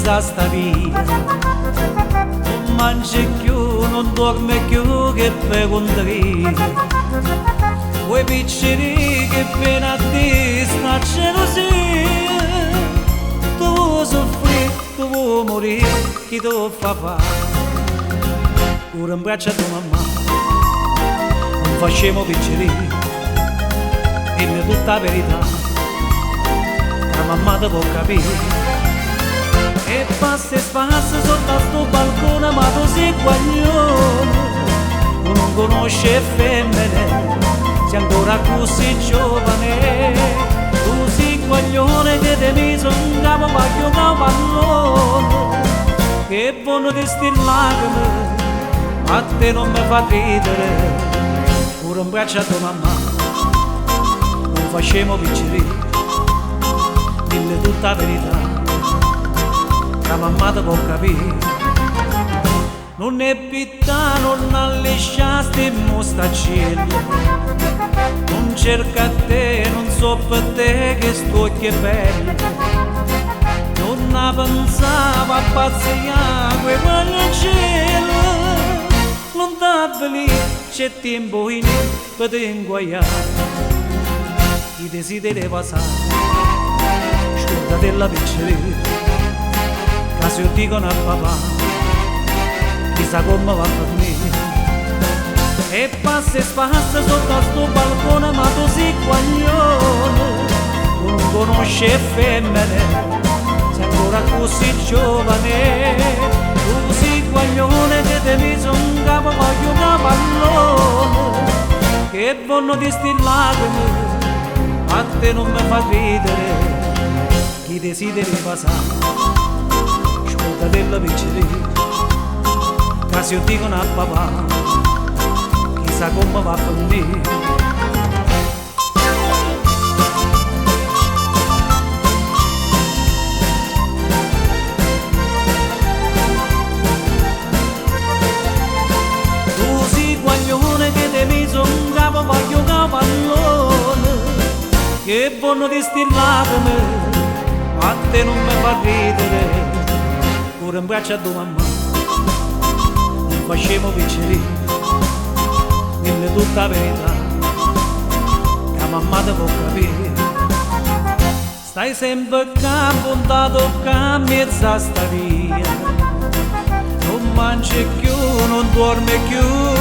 mezza sta via. Non mangi più, non dorme più, che peconderia. Quei piccini che appena a te sta gelosia. Tu vuoi soffrire, tu vuoi morire, chi te lo fa fare? Ora in braccio a tua mamma non facciamo piccini, dimmi tutta la verità, la mamma te può capire. E passa e spassa sotto a sto balcone, ma tu sei guaglione, tu non conosci femmine, sei ancora così giovane. Tu sei guaglione che ti mise un capo a giocare a pallone, che buono di sti lacrime, a te non mi fa ridere. Ora un braccio a tua mamma non facciamo piccini, dimmi tutta la verità, la mamma te può capire. Non è pittà, non allisciasti mostacello, non cerca a te, non so per te che sto che bello. Non la pensava a pazziare quei pagliacello, non t'avveli, c'è tempo in per te inguaiare. I desideri passati, scordate la piccerina, che se io dicono a papà, chissà come va per me. E passa e spassa sotto a sto balcone, ma tu sei guaglione, tu non conosci femmine, sei ancora così giovane. Tu sei guaglione che ti mise un capo a giocare a pallone, che buono di sti lacrime, a te non mi fa ridere. Chi desideri passare, scordate la piccerina, che se io dicono a papà, chissà come va per me. Che ti mise un capo a giocare a pallone, che buono di sti lacrime, a te non mi fa ridere. Ora in braccio a tua mamma non facciamo piccini, dimmi tutta la verità, che la mamma te può capire. Stai sempre qua puntato qua mezza sta via, non mangi più, non dormi più,